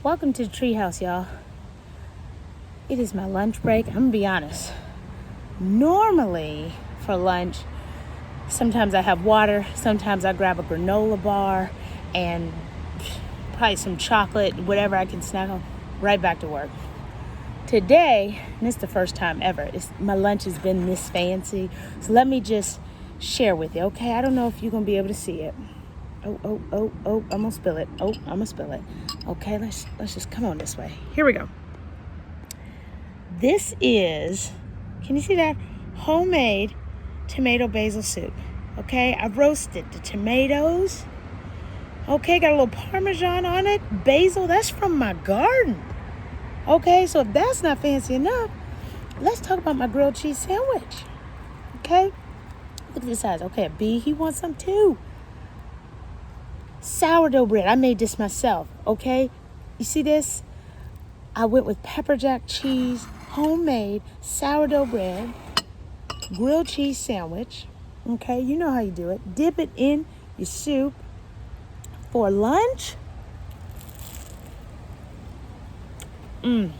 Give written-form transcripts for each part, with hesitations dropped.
Welcome to the treehouse, y'all. It is my lunch break. I'm gonna be honest. Normally for lunch, sometimes I have water, sometimes I grab a granola bar and probably some chocolate, whatever I can snack on, right back to work. Today, and this is the first time ever, my lunch has been this fancy. So let me just share with you, okay? I don't know if you're gonna be able to see it. Oh, I'm gonna spill it. Okay, let's just come on this way. Here we go. This is, can you see that? Homemade tomato basil soup. Okay, I roasted the tomatoes. Okay, got a little Parmesan on it. Basil, that's from my garden. Okay, so if that's not fancy enough, let's talk about my grilled cheese sandwich. Okay, look at the size. Okay, B, he wants some too. Sourdough bread, I made this myself, okay? You see this? I went with pepper jack cheese, homemade sourdough bread, grilled cheese sandwich, okay? You know how you do it. Dip it in your soup. For lunch, look,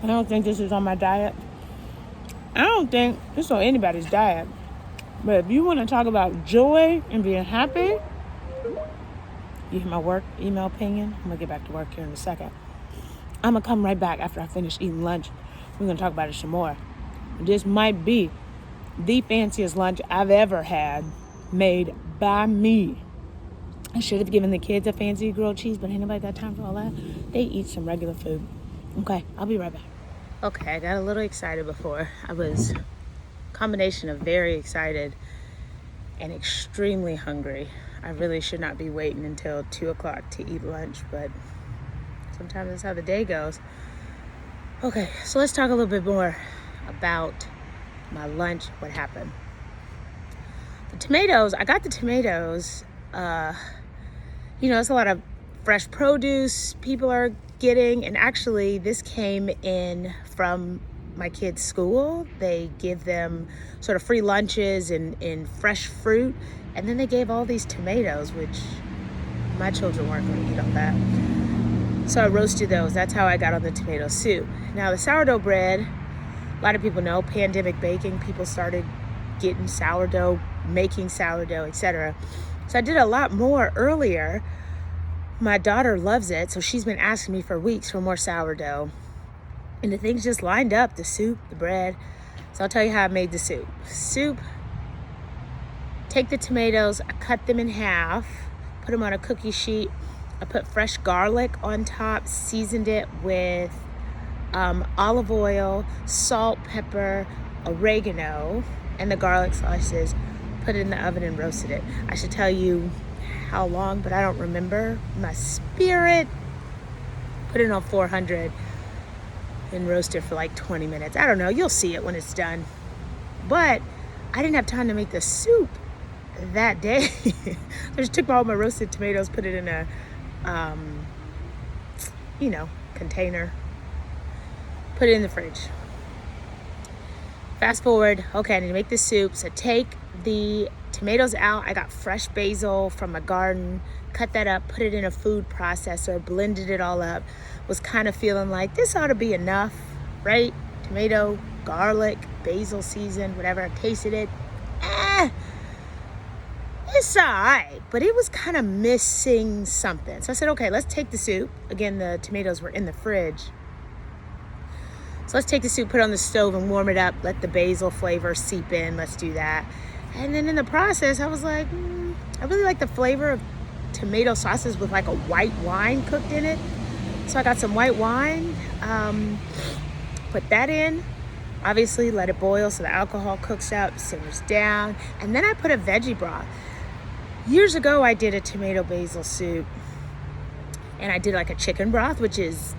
I don't think this is on my diet. I don't think this is on anybody's diet. But if you want to talk about joy and being happy, you hear my work email pinging. I'm going to get back to work here in a second. I'm going to come right back after I finish eating lunch. We're going to talk about it some more. This might be the fanciest lunch I've ever had made by me. I should have given the kids a fancy grilled cheese, but ain't nobody got time for all that. They eat some regular food. Okay, I'll be right back. Okay, I got a little excited before. I was a combination of very excited and extremely hungry. I really should not be waiting until 2 o'clock to eat lunch, but sometimes that's how the day goes. Okay, so let's talk a little bit more about my lunch, what happened. The tomatoes, I got the tomatoes, it's a lot of fresh produce people are getting, and actually this came in from my kids' school. They give them sort of free lunches and fresh fruit, and then they gave all these tomatoes, which my children weren't going to eat all that. So I roasted those. That's how I got on the tomato soup. Now the sourdough bread, a lot of people know, pandemic baking, people started getting sourdough, making sourdough, etc. So I did a lot more earlier. My daughter loves it, so she's been asking me for weeks for more sourdough. And the things just lined up, the soup, the bread. So I'll tell you how I made the soup. Soup, take the tomatoes, I cut them in half, put them on a cookie sheet. I put fresh garlic on top, seasoned it with olive oil, salt, pepper, oregano, and the garlic slices. Put it in the oven and roasted it. I should tell you how long, but I don't remember. My spirit, put it on 400 and roast it for like 20 minutes. I don't know, you'll see it when it's done. But I didn't have time to make the soup that day. I just took all my roasted tomatoes, put it in a, container, put it in the fridge. Fast forward, okay, I need to make the soup. So take the tomatoes out. I got fresh basil from my garden, cut that up, put it in a food processor, blended it all up. Was kind of feeling like this ought to be enough, right? Tomato, garlic, basil seasoned, whatever. I tasted it. It's all right, but it was kind of missing something. So I said, okay, let's take the soup. Again, the tomatoes were in the fridge. So let's take the soup, put it on the stove and warm it up. Let the basil flavor seep in. Let's do that. And then in the process, I was like, I really like the flavor of tomato sauces with like a white wine cooked in it. So I got some white wine, put that in. Obviously, let it boil so the alcohol cooks up, simmers down. And then I put a veggie broth. Years ago, I did a tomato basil soup. And I did like a chicken broth, which is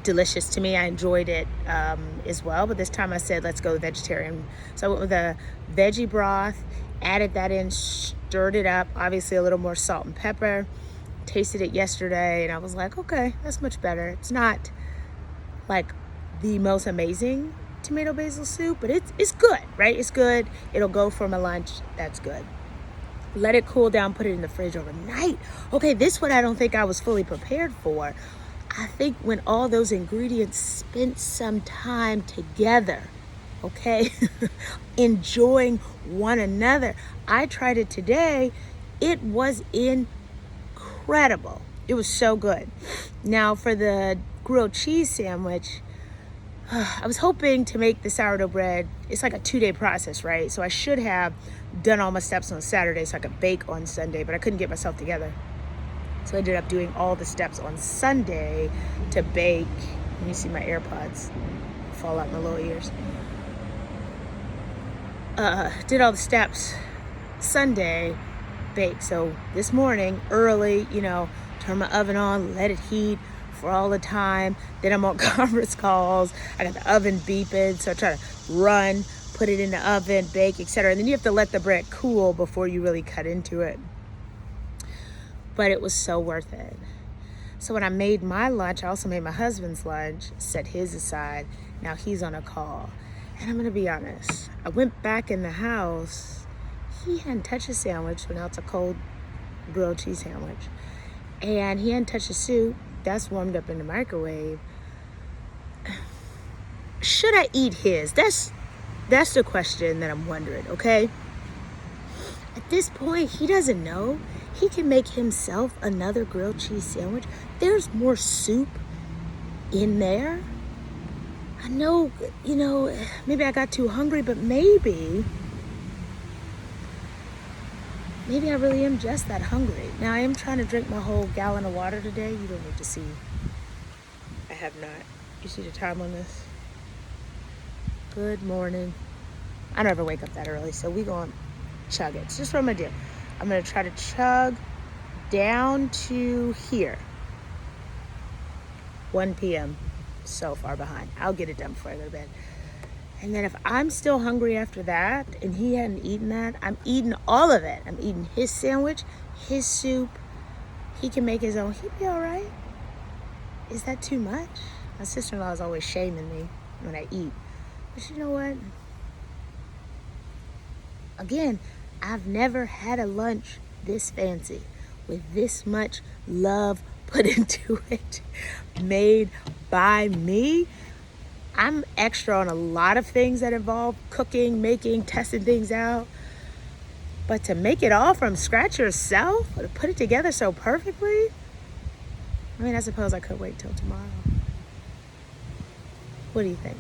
delicious to me. I enjoyed it as well, but this time I said let's go vegetarian. So I went with a veggie broth, added that in, stirred it up, obviously a little more salt and pepper. Tasted it yesterday and I was like, okay, that's much better. It's not like the most amazing tomato basil soup, but it's good, right? It's good. It'll go for my lunch. That's good. let it cool down, put it in the fridge overnight. Okay, this one I don't think I was fully prepared for. I think when all those ingredients spent some time together, okay, enjoying one another. I tried it today. It was incredible. It was so good. Now for the grilled cheese sandwich, I was hoping to make the sourdough bread. It's like a 2-day process, right? So I should have done all my steps on Saturday so I could bake on Sunday, but I couldn't get myself together. So I ended up doing all the steps on Sunday to bake. And you see my AirPods fall out my little ears. Did all the steps Sunday, bake. So this morning, early, turn my oven on, let it heat for all the time. Then I'm on conference calls. I got the oven beeping, so I try to run, put it in the oven, bake, etc. And then you have to let the bread cool before you really cut into it. But it was so worth it. So when I made my lunch, I also made my husband's lunch, set his aside. Now he's on a call. And I'm gonna be honest, I went back in the house. He hadn't touched a sandwich, so now it's a cold grilled cheese sandwich. And he hadn't touched the soup. That's warmed up in the microwave. Should I eat his? That's the question that I'm wondering, okay? At this point, he doesn't know. He can make himself another grilled cheese sandwich. There's more soup in there. I know, maybe I got too hungry, but maybe I really am just that hungry. Now, I am trying to drink my whole gallon of water today. You don't need to see. I have not. You see the time on this? Good morning. I don't ever wake up that early, so we going to chug it. It's just what I'm going to do. I'm going to try to chug down to here. 1 p.m. So far behind. I'll get it done before I go to bed. And then if I'm still hungry after that and he hadn't eaten that, I'm eating all of it. I'm eating his sandwich, his soup. He can make his own. He'd be all right. Is that too much? My sister-in-law is always shaming me when I eat. But you know what? Again, I've never had a lunch this fancy with this much love put into it, made by me. I'm extra on a lot of things that involve cooking, making, testing things out. But to make it all from scratch yourself, or to put it together so perfectly, I suppose I could wait till tomorrow. What do you think?